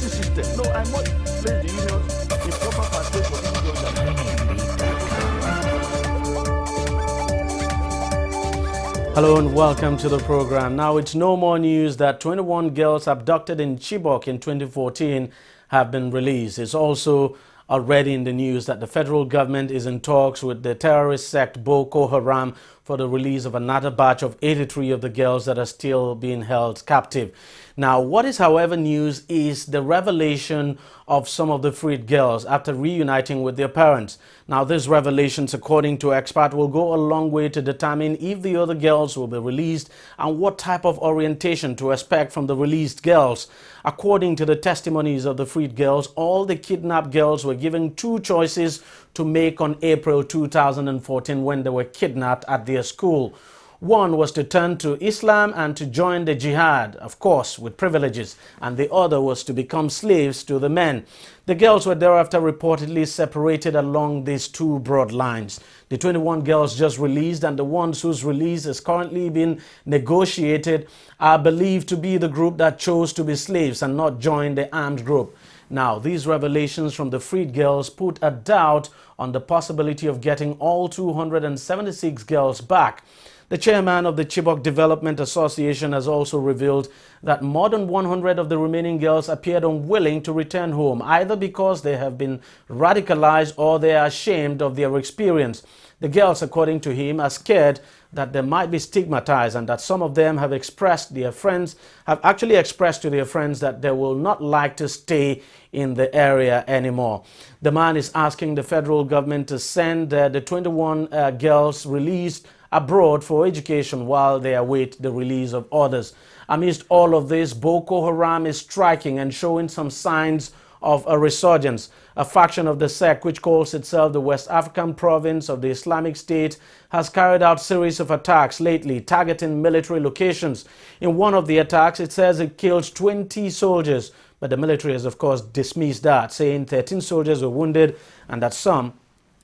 justice system. No, I must place the unions in proper pathway for Hello and welcome to the program. Now, it's no more news that 21 girls abducted in Chibok in 2014 have been released. It's also already in the news that the federal government is in talks with the terrorist sect Boko Haram for the release of another batch of 83 of the girls that are still being held captive. Now, what is, however, news is the revelation of some of the freed girls after reuniting with their parents. Now, these revelations, according to experts, will go a long way to determine if the other girls will be released and what type of orientation to expect from the released girls. According to the testimonies of the freed girls, all the kidnapped girls were given two choices to make on April 2014 when they were kidnapped at their school. One was to turn to Islam and to join the jihad, of course, with privileges, and the other was to become slaves to the men. The girls were thereafter reportedly separated along these two broad lines. The 21 girls just released and the ones whose release is currently being negotiated are believed to be the group that chose to be slaves and not join the armed group. Now, these revelations from the freed girls put a doubt on the possibility of getting all 276 girls back. The chairman of the Chibok Development Association has also revealed that more than 100 of the remaining girls appeared unwilling to return home, either because they have been radicalized or they are ashamed of their experience. The girls, according to him, are scared that they might be stigmatized and that some of them have actually expressed to their friends that they will not like to stay in the area anymore. The man is asking the federal government to send the 21 girls released abroad for education while they await the release of others. Amidst all of this, Boko Haram is striking and showing some signs of a resurgence. A faction of the sect, which calls itself the West African province of the Islamic State, has carried out a series of attacks lately, targeting military locations. In one of the attacks, it says it killed 20 soldiers, but the military has, of course, dismissed that, saying 13 soldiers were wounded and that some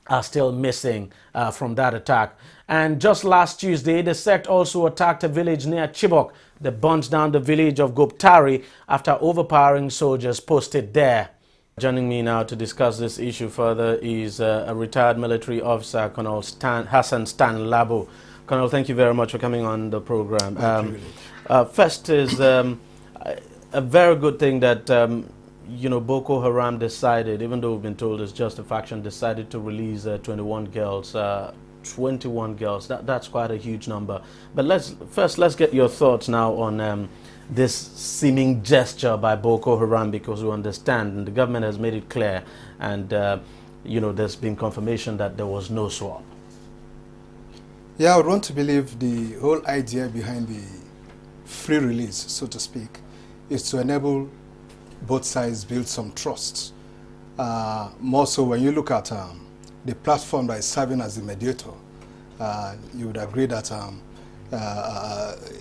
are still missing from that attack. And just last Tuesday, the sect also attacked a village near Chibok. They burnt down the village of Goptari after overpowering soldiers posted there. Joining me now to discuss this issue further is a retired military officer, Colonel Hassan Stan Labo. Colonel, thank you very much for coming on the program. First is a very good thing that Boko Haram decided, even though we've been told it's just a faction, decided to release 21 girls. 21 girls, that's quite a huge number. But let's get your thoughts now on this seeming gesture by Boko Haram, because we understand, and the government has made it clear, and there's been confirmation that there was no swap. Yeah, I would want to believe the whole idea behind the free release, so to speak, is to enable both sides build some trust. More so when you look at the platform that is serving as the mediator, you would agree that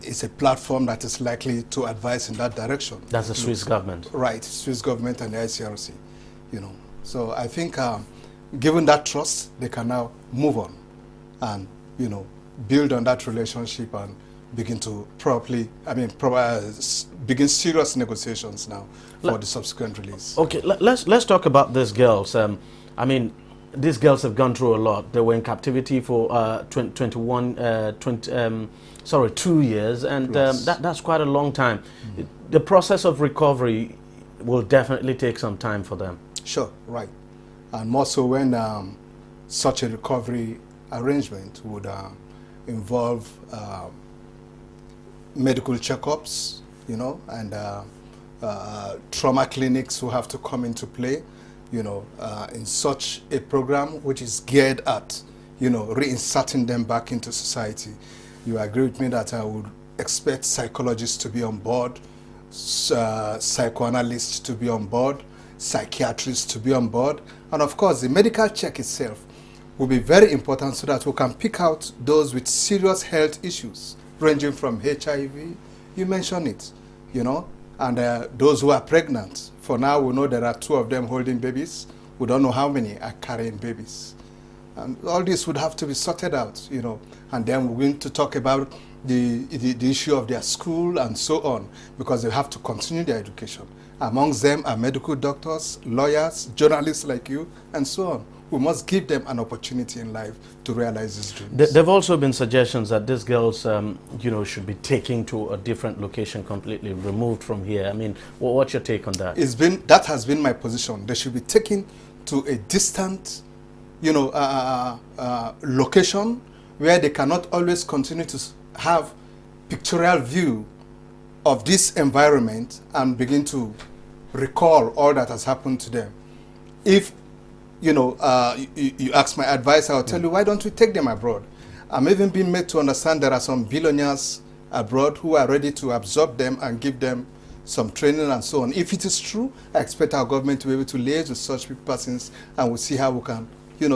it's a platform that is likely to advise in that direction. That's the Swiss government. Right, Swiss government and the ICRC. So I think given that trust, they can now move on and build on that relationship and begin to begin serious negotiations now for the subsequent release. Okay, let's talk about these girls. These girls have gone through a lot. They were in captivity for 2 years, and yes. That's quite a long time. Mm-hmm. The process of recovery will definitely take some time for them. Sure, right. And more so when such a recovery arrangement would involve medical checkups, and trauma clinics who have to come into play, in such a program which is geared at, reinserting them back into society. You agree with me that I would expect psychologists to be on board, psychoanalysts to be on board, psychiatrists to be on board, and of course the medical check itself will be very important so that we can pick out those with serious health issues, ranging from HIV, you mentioned it, and those who are pregnant. For now, we know there are 2 of them holding babies. We don't know how many are carrying babies. And all this would have to be sorted out, and then we're going to talk about the issue of their school and so on, because they have to continue their education. Amongst them are medical doctors, lawyers, journalists like you, and so on. We must give them an opportunity in life to realize these dreams. There have also been suggestions that these girls, should be taken to a different location, completely removed from here. I mean, what's your take on that? That has been my position. They should be taken to a distant, location where they cannot always continue to have pictorial view of this environment and begin to recall all that has happened to them. If you ask my advice, I'll tell you, why don't we take them abroad? I'm even being made to understand there are some billionaires abroad who are ready to absorb them and give them some training and so on. If it is true, I expect our government to be able to liaise with such persons, and we'll see how we can,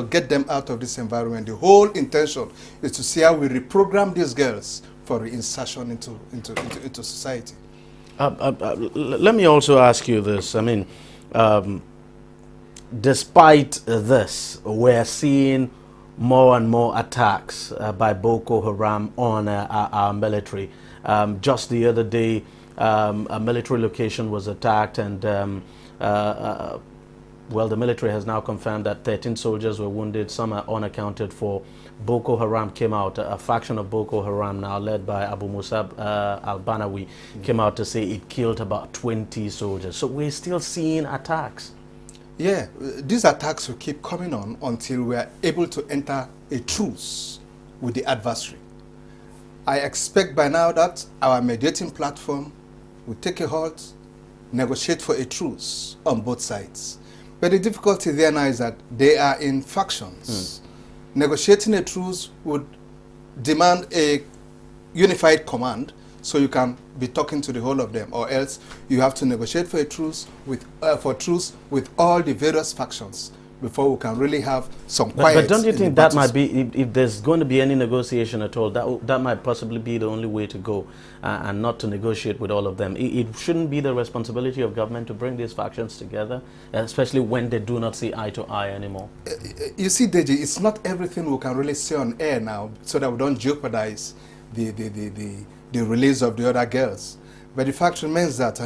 get them out of this environment. The whole intention is to see how we reprogram these girls for reinsertion into society. Let me also ask you this. I mean, despite this, we're seeing more and more attacks by Boko Haram on our military. Just the other day, a military location was attacked, and the military has now confirmed that 13 soldiers were wounded. Some are unaccounted for. Boko Haram came out, a faction of Boko Haram now led by Abu Musab al-Banawi, came out to say it killed about 20 soldiers. So we're still seeing attacks. Yeah, these attacks will keep coming on until we are able to enter a truce with the adversary. I expect by now that our mediating platform will take a halt, negotiate for a truce on both sides. But the difficulty there now is that they are in factions. Negotiating a truce would demand a unified command, so you can be talking to the whole of them, or else you have to negotiate for a truce with all the various factions before we can really have some quiet. But don't you think that might be, if there's going to be any negotiation at all, that might possibly be the only way to go, and not to negotiate with all of them? It shouldn't be the responsibility of government to bring these factions together, especially when they do not see eye to eye anymore. You see, Deji, it's not everything we can really say on air now, so that we don't jeopardize the release of the other girls. But the fact remains that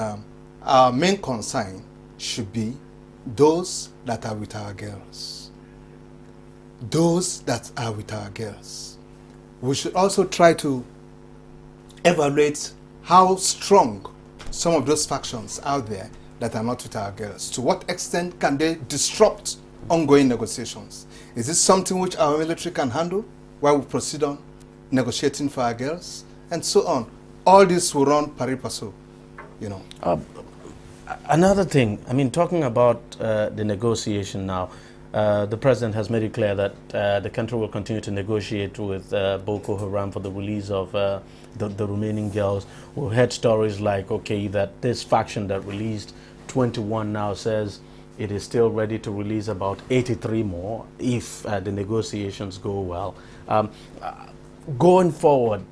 our main concern should be those that are with our girls. Those that are with our girls. We should also try to evaluate how strong some of those factions out there that are not with our girls. To what extent can they disrupt ongoing negotiations? Is this something which our military can handle while we proceed on negotiating for our girls? And so on. All this will run pari passu, Another thing, I mean, talking about the negotiation now, the president has made it clear that the country will continue to negotiate with Boko Haram for the release of the remaining girls. We've heard stories like, that this faction that released 21 now says it is still ready to release about 83 more if the negotiations go well. Going forward,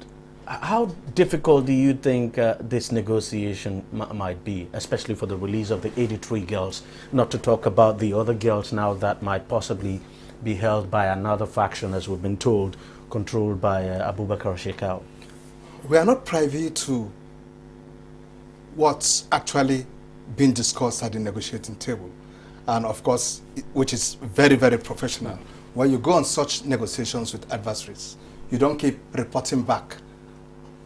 how difficult do you think this negotiation might be, especially for the release of the 83 girls, not to talk about the other girls now that might possibly be held by another faction, as we've been told, controlled by Abubakar Shekau? We are not privy to what's actually being discussed at the negotiating table, and of course, which is very, very professional. When you go on such negotiations with adversaries, you don't keep reporting back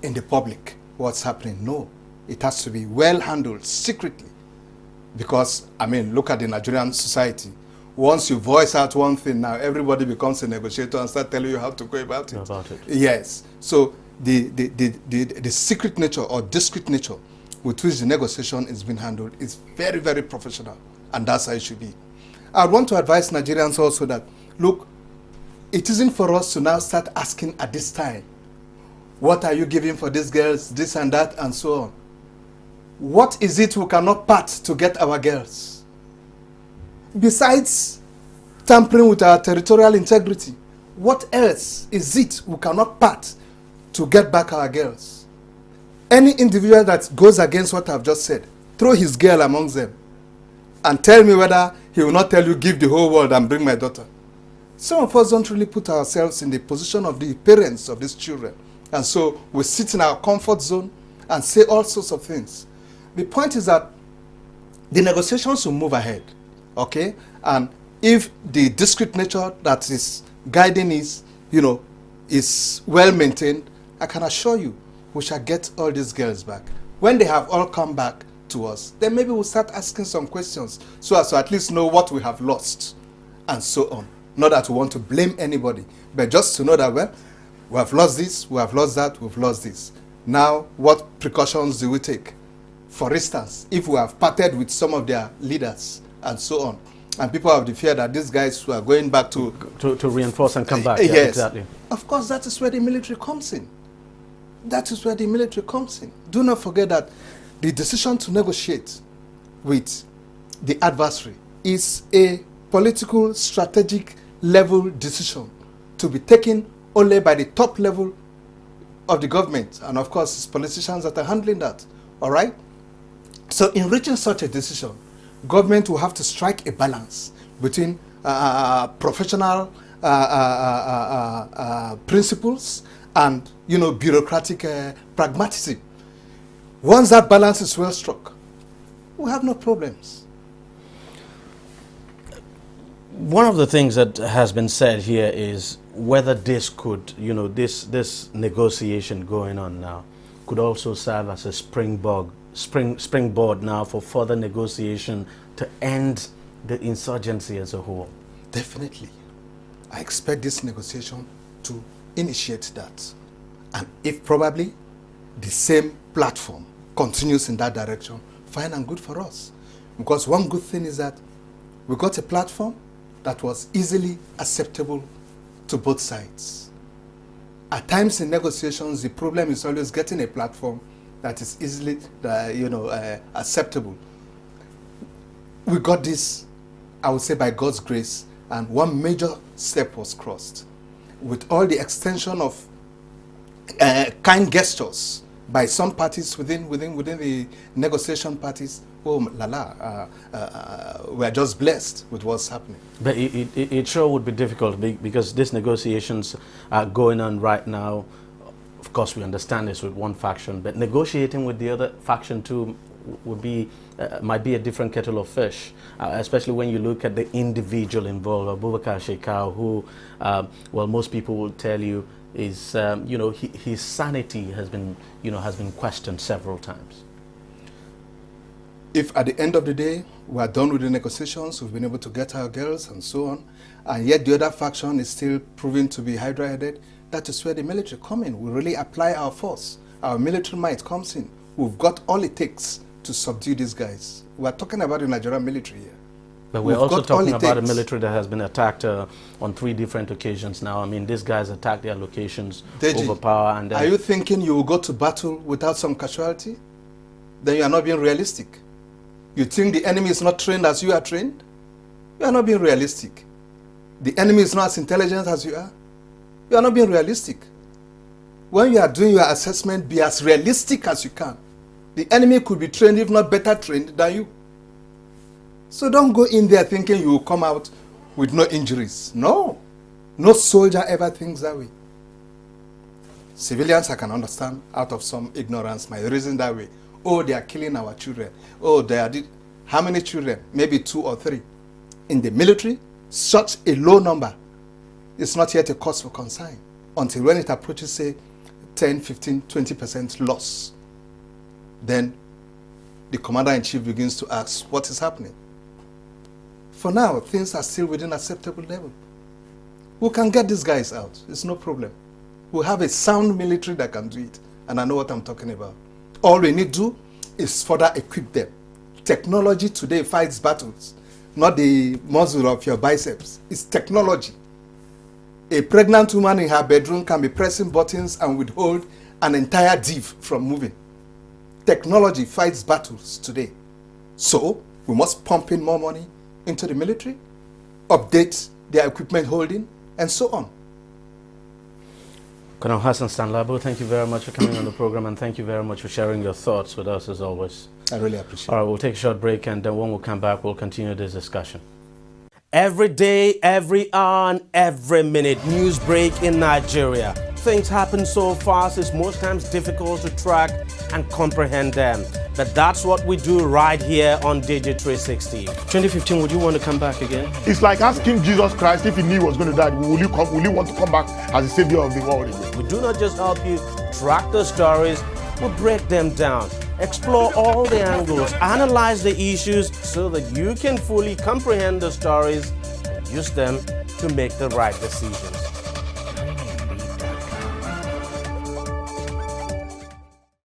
in the public what's happening. No, it has to be well handled secretly, because look at the Nigerian society. Once you voice out one thing, now everybody becomes a negotiator and start telling you how to go about it. Yes. So the secret nature or discreet nature with which the negotiation is being handled is very, very professional, and that's how it should be. I want to advise Nigerians also that, look, it isn't for us to now start asking at this time, what are you giving for these girls, this and that, and so on. What is it we cannot part to get our girls? Besides tampering with our territorial integrity, what else is it we cannot part to get back our girls? Any individual that goes against what I've just said, throw his girl amongst them and tell me whether he will not tell you, give the whole world and bring my daughter. Some of us don't really put ourselves in the position of the parents of these children And so we sit in our comfort zone and say all sorts of things. The point is that the negotiations will move ahead, okay? And if the discrete nature that is guiding is, is well maintained, I can assure you we shall get all these girls back. When they have all come back to us, then maybe we'll start asking some questions so as to at least know what we have lost and so on. Not that we want to blame anybody, but just to know that, well, we have lost this, we have lost that, we've lost this. Now, what precautions do we take? For instance, if we have parted with some of their leaders and so on, and people have the fear that these guys who are going back to reinforce and come back. Yes, yeah, exactly. Of course, that is where the military comes in. That is where the military comes in. Do not forget that the decision to negotiate with the adversary is a political, strategic level decision to be taken only by the top level of the government. And of course, it's politicians that are handling that. All right? So in reaching such a decision, government will have to strike a balance between professional principles and, bureaucratic pragmatism. Once that balance is well struck, we have no problems. One of the things that has been said here is whether this could, this negotiation going on now could also serve as a springboard now for further negotiation to end the insurgency as a whole. Definitely. I expect this negotiation to initiate that. And if probably the same platform continues in that direction, fine and good for us. Because one good thing is that we got a platform that was easily acceptable to both sides. At times in negotiations, the problem is always getting a platform that is easily, acceptable. We got this, I would say, by God's grace, and one major step was crossed. With all the extension of kind gestures by some parties within the negotiation parties, we're just blessed with what's happening. But it sure would be difficult because these negotiations are going on right now. Of course, we understand this with one faction, but negotiating with the other faction too would be might be a different kettle of fish, especially when you look at the individual involved, Abubakar Shekau, who, most people will tell you is, his sanity has been questioned several times. If at the end of the day we are done with the negotiations, we've been able to get our girls and so on, and yet the other faction is still proving to be hydra-headed, that is where the military come in. We really apply our force. Our military might comes in. We've got all it takes to subdue these guys. We're talking about the Nigerian military here. But we're also talking about a military that has been attacked on 3 different occasions now. I mean, these guys attack their locations, DEJI, overpower, and then... Are you thinking you will go to battle without some casualty? Then you are not being realistic. You think the enemy is not trained as you are trained? You are not being realistic. The enemy is not as intelligent as you are? You are not being realistic. When you are doing your assessment, be as realistic as you can. The enemy could be trained, if not better trained than you. So don't go in there thinking you will come out with no injuries. No. No soldier ever thinks that way. Civilians, I can understand, out of some ignorance, might reason that way. Oh, they are killing our children. Oh, they are... How many children? Maybe 2 or 3. In the military, such a low number is not yet a cause for concern until when it approaches, say, 10, 15, 20% loss. Then the commander-in-chief begins to ask, what is happening? For now, things are still within acceptable level. We can get these guys out. It's no problem. We have a sound military that can do it, and I know what I'm talking about. All we need to do is further equip them. Technology today fights battles, not the muscle of your biceps. It's technology. A pregnant woman in her bedroom can be pressing buttons and withhold an entire div from moving. Technology fights battles today. So we must pump in more money into the military, update their equipment holding, and so on. Colonel Hassan Stanlabo, thank you very much for coming on the program, and thank you very much for sharing your thoughts with us as always. I really appreciate it. All right, we'll take a short break, and then when we come back, we'll continue this discussion. Every day, every hour, and every minute, news break in Nigeria. things happen so fast, it's most times difficult to track and comprehend them. But that's what we do right here on DEJI360. 2015, would you want to come back again? It's like asking Jesus Christ if he knew he was going to die, will you want to come back as the savior of the world again? We do not just help you track the stories, we break them down, explore all the angles, analyze the issues so that you can fully comprehend the stories and use them to make the right decisions.